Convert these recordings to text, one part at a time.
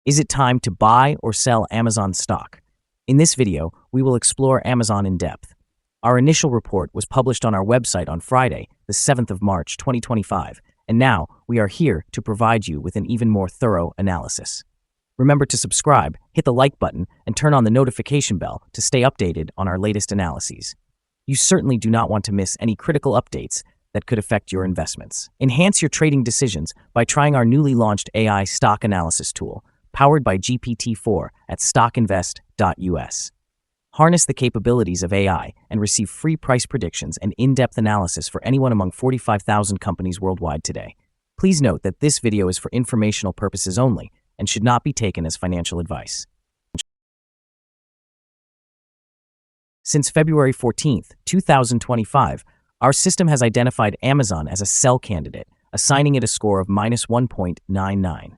Is it time to buy or sell Amazon stock? In this video, we will explore Amazon in depth. Our initial report was published on our website on Friday, the 7th of March, 2025, and now we are here to provide you with an even more thorough analysis. Remember to subscribe, hit the like button, and turn on the notification bell to stay updated on our latest analyses. You certainly do not want to miss any critical updates that could affect your investments. Enhance your trading decisions by trying our newly launched AI stock analysis tool, powered by GPT-4 at StockInvest.us. Harness the capabilities of AI and receive free price predictions and in-depth analysis for anyone among 45,000 companies worldwide today. Please note that this video is for informational purposes only and should not be taken as financial advice. Since February 14th, 2025, our system has identified Amazon as a sell candidate, assigning it a score of -1.99.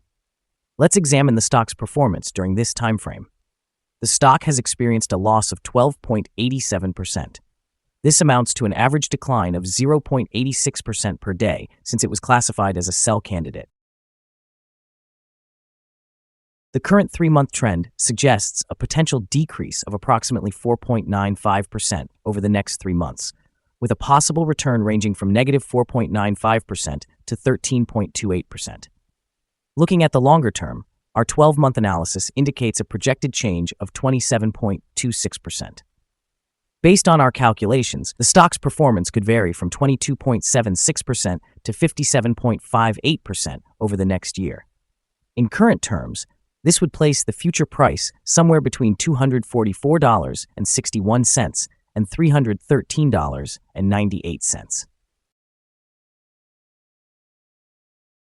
Let's examine the stock's performance during this time frame. The stock has experienced a loss of 12.87%. This amounts to an average decline of 0.86% per day since it was classified as a sell candidate. The current 3-month trend suggests a potential decrease of approximately 4.95% over the next 3 months, with a possible return ranging from -4.95% to 13.28%. Looking at the longer term, our 12-month analysis indicates a projected change of 27.26%. Based on our calculations, the stock's performance could vary from 22.76% to 57.58% over the next year. In current terms, this would place the future price somewhere between $244.61 and $313.98.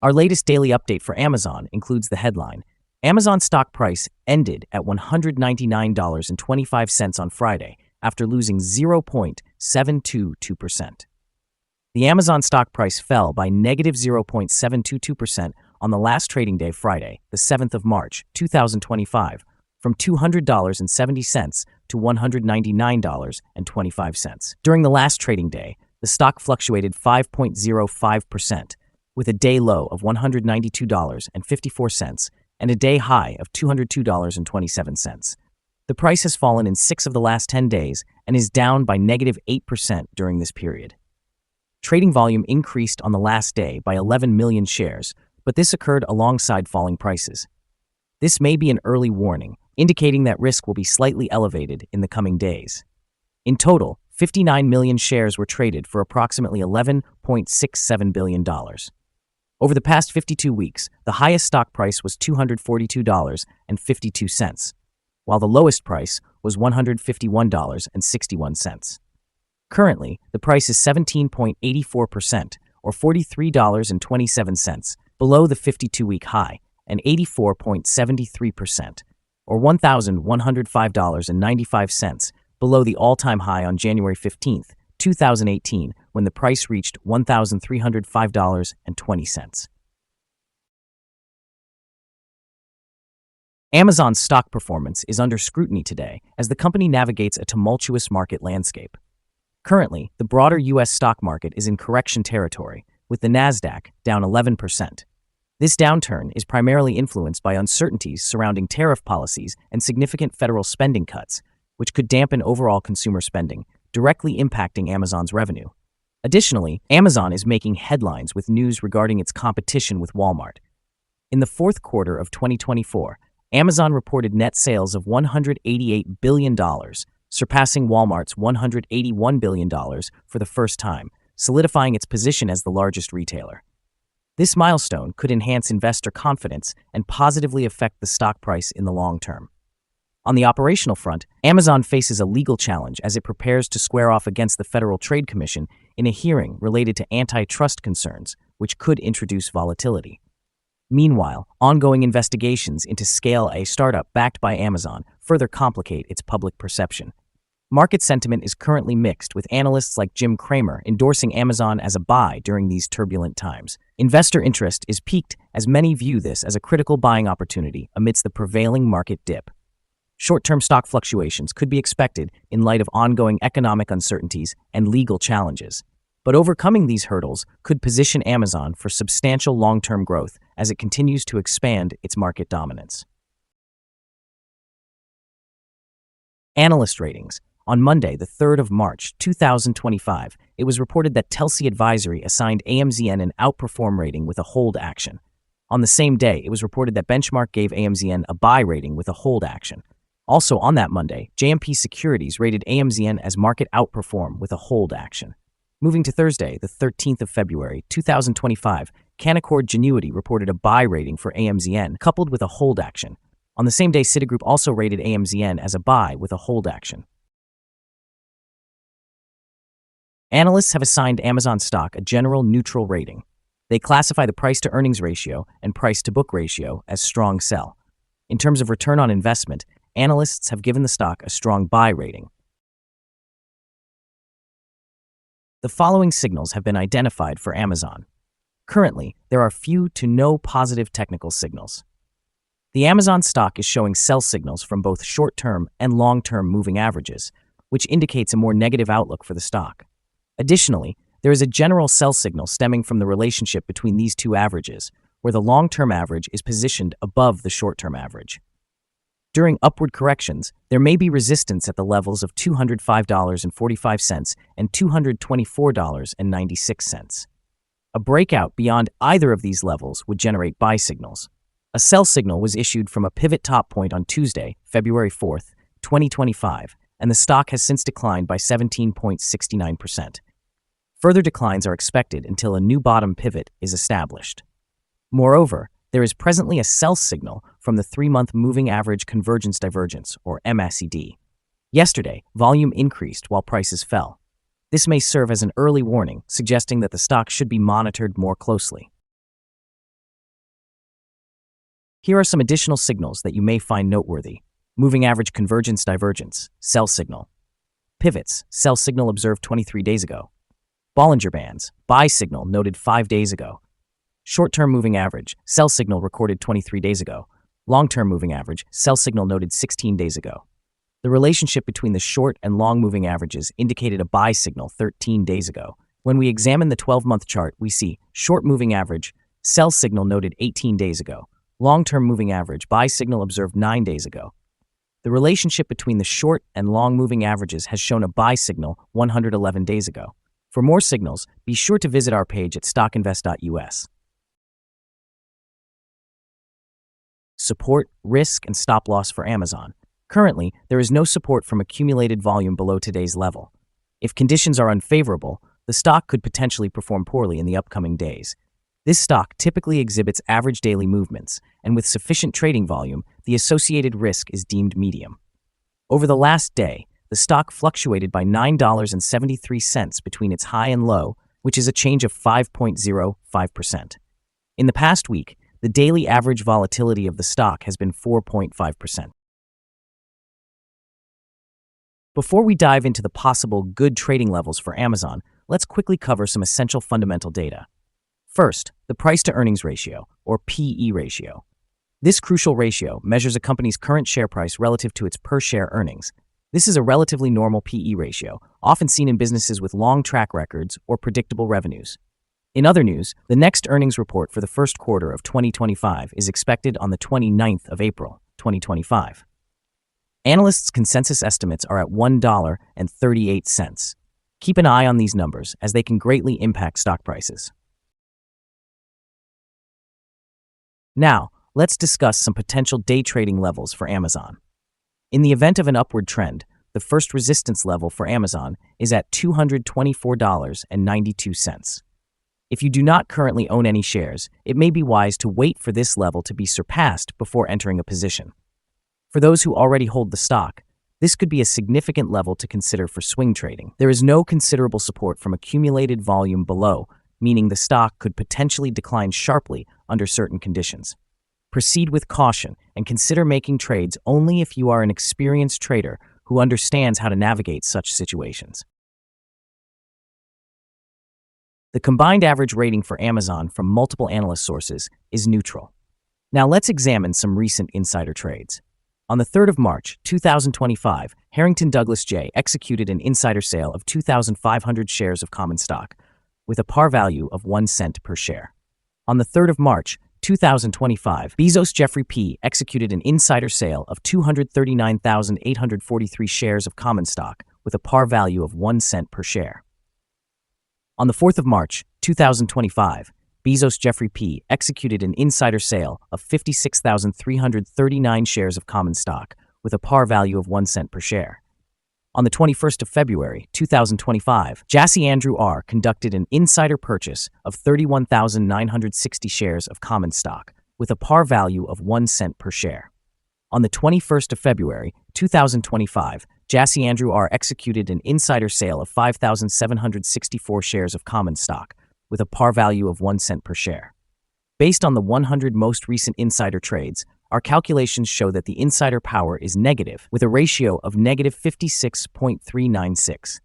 Our latest daily update for Amazon includes the headline: Amazon stock price ended at $199.25 on Friday after losing 0.722%. The Amazon stock price fell by -0.722% on the last trading day, Friday, the 7th of March, 2025, from $200.70 to $199.25. During the last trading day, the stock fluctuated 5.05%, with a day low of $192.54 and a day high of $202.27. The price has fallen in 6 of the last 10 days and is down by -8% during this period. Trading volume increased on the last day by 11 million shares, but this occurred alongside falling prices. This may be an early warning, indicating that risk will be slightly elevated in the coming days. In total, 59 million shares were traded for approximately $11.67 billion. Over the past 52 weeks, the highest stock price was $242.52, while the lowest price was $151.61. Currently, the price is 17.84%, or $43.27, below the 52-week high, and 84.73%, or $1,105.95, below the all-time high on January 15th, 2018, when the price reached $1,305.20. Amazon's stock performance is under scrutiny today as the company navigates a tumultuous market landscape. Currently, the broader U.S. stock market is in correction territory, with the Nasdaq down 11%. This downturn is primarily influenced by uncertainties surrounding tariff policies and significant federal spending cuts, which could dampen overall consumer spending, directly impacting Amazon's revenue. Additionally, Amazon is making headlines with news regarding its competition with Walmart. In the fourth quarter of 2024, Amazon reported net sales of $188 billion, surpassing Walmart's $181 billion for the first time, solidifying its position as the largest retailer. This milestone could enhance investor confidence and positively affect the stock price in the long term. On the operational front, Amazon faces a legal challenge as it prepares to square off against the Federal Trade Commission in a hearing related to antitrust concerns, which could introduce volatility. Meanwhile, ongoing investigations into Scale, a startup backed by Amazon, further complicate its public perception. Market sentiment is currently mixed, with analysts like Jim Cramer endorsing Amazon as a buy during these turbulent times. Investor interest is piqued as many view this as a critical buying opportunity amidst the prevailing market dip. Short-term stock fluctuations could be expected in light of ongoing economic uncertainties and legal challenges. But overcoming these hurdles could position Amazon for substantial long-term growth as it continues to expand its market dominance. Analyst ratings. On Monday, the 3rd of March, 2025, it was reported that Telsey Advisory assigned AMZN an outperform rating with a hold action. On the same day, it was reported that Benchmark gave AMZN a buy rating with a hold action. Also on that Monday, JMP Securities rated AMZN as market outperform with a hold action. Moving to Thursday, the 13th of February, 2025, Canaccord Genuity reported a buy rating for AMZN coupled with a hold action. On the same day, Citigroup also rated AMZN as a buy with a hold action. Analysts have assigned Amazon stock a general neutral rating. They classify the price-to-earnings ratio and price-to-book ratio as strong sell. In terms of return on investment, analysts have given the stock a strong buy rating. The following signals have been identified for Amazon. Currently, there are few to no positive technical signals. The Amazon stock is showing sell signals from both short-term and long-term moving averages, which indicates a more negative outlook for the stock. Additionally, there is a general sell signal stemming from the relationship between these two averages, where the long-term average is positioned above the short-term average. During upward corrections, there may be resistance at the levels of $205.45 and $224.96. A breakout beyond either of these levels would generate buy signals. A sell signal was issued from a pivot top point on Tuesday, February 4th, 2025, and the stock has since declined by 17.69%. Further declines are expected until a new bottom pivot is established. Moreover, there is presently a sell signal from the 3-month moving average convergence divergence, or MACD. Yesterday, volume increased while prices fell. This may serve as an early warning, suggesting that the stock should be monitored more closely. Here are some additional signals that you may find noteworthy. Moving average convergence divergence, sell signal. Pivots, sell signal observed 23 days ago. Bollinger Bands, buy signal noted 5 days ago. Short-term moving average, sell signal recorded 23 days ago. Long-term moving average, sell signal noted 16 days ago. The relationship between the short and long moving averages indicated a buy signal 13 days ago. When we examine the 12-month chart, we see short moving average, sell signal noted 18 days ago. Long-term moving average, buy signal observed 9 days ago. The relationship between the short and long moving averages has shown a buy signal 111 days ago. For more signals, be sure to visit our page at StockInvest.us. Support, risk, and stop loss for Amazon. Currently, there is no support from accumulated volume below today's level. If conditions are unfavorable, the stock could potentially perform poorly in the upcoming days. This stock typically exhibits average daily movements, and with sufficient trading volume, the associated risk is deemed medium. Over the last day, the stock fluctuated by $9.73 between its high and low, which is a change of 5.05%. In the past week, the daily average volatility of the stock has been 4.5%. Before we dive into the possible good trading levels for Amazon, let's quickly cover some essential fundamental data. First, the price-to-earnings ratio, or PE ratio. This crucial ratio measures a company's current share price relative to its per-share earnings. This is a relatively normal PE ratio, often seen in businesses with long track records or predictable revenues. In other news, the next earnings report for the first quarter of 2025 is expected on the 29th of April, 2025. Analysts' consensus estimates are at $1.38. Keep an eye on these numbers as they can greatly impact stock prices. Now, let's discuss some potential day trading levels for Amazon. In the event of an upward trend, the first resistance level for Amazon is at $224.92. If you do not currently own any shares, it may be wise to wait for this level to be surpassed before entering a position. For those who already hold the stock, this could be a significant level to consider for swing trading. There is no considerable support from accumulated volume below, meaning the stock could potentially decline sharply under certain conditions. Proceed with caution and consider making trades only if you are an experienced trader who understands how to navigate such situations. The combined average rating for Amazon from multiple analyst sources is neutral. Now let's examine some recent insider trades. On the 3rd of March, 2025, Harrington Douglas J. executed an insider sale of 2,500 shares of common stock, with a par value of 1 cent per share. On the 3rd of March, 2025, Bezos Jeffrey P. executed an insider sale of 239,843 shares of common stock with a par value of 1 cent per share. On the 4th of March, 2025, Bezos Jeffrey P. executed an insider sale of 56,339 shares of common stock with a par value of 1 cent per share. On the 21st of February, 2025, Jassy Andrew R. conducted an insider purchase of 31,960 shares of common stock with a par value of 1 cent per share. On the 21st of February, 2025, Jassy Andrew R. executed an insider sale of 5,764 shares of common stock with a par value of 1 cent per share. Based on the 100 most recent insider trades, our calculations show that the insider power is negative, with a ratio of negative 56.396.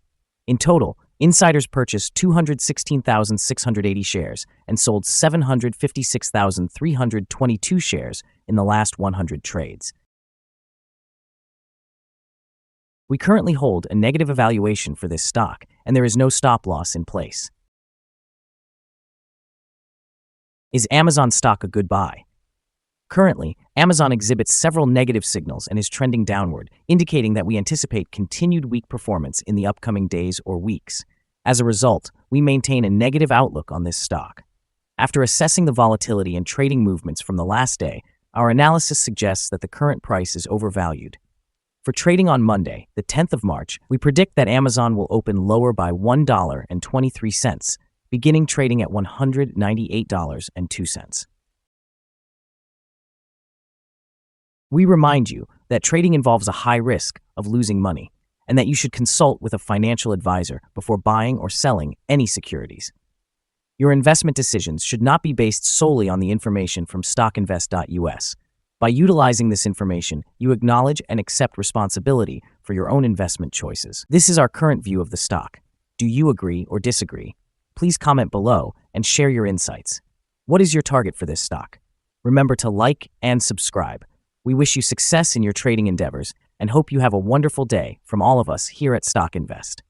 In total, insiders purchased 216,680 shares and sold 756,322 shares in the last 100 trades. We currently hold a negative evaluation for this stock, and there is no stop loss in place. Is Amazon stock a good buy? Currently, Amazon exhibits several negative signals and is trending downward, indicating that we anticipate continued weak performance in the upcoming days or weeks. As a result, we maintain a negative outlook on this stock. After assessing the volatility and trading movements from the last day, our analysis suggests that the current price is overvalued. For trading on Monday, the 10th of March, we predict that Amazon will open lower by $1.23, beginning trading at $198.02. We remind you that trading involves a high risk of losing money, and that you should consult with a financial advisor before buying or selling any securities. Your investment decisions should not be based solely on the information from StockInvest.us. By utilizing this information, you acknowledge and accept responsibility for your own investment choices. This is our current view of the stock. Do you agree or disagree? Please comment below and share your insights. What is your target for this stock? Remember to like and subscribe. We wish you success in your trading endeavors and hope you have a wonderful day from all of us here at Stock Invest.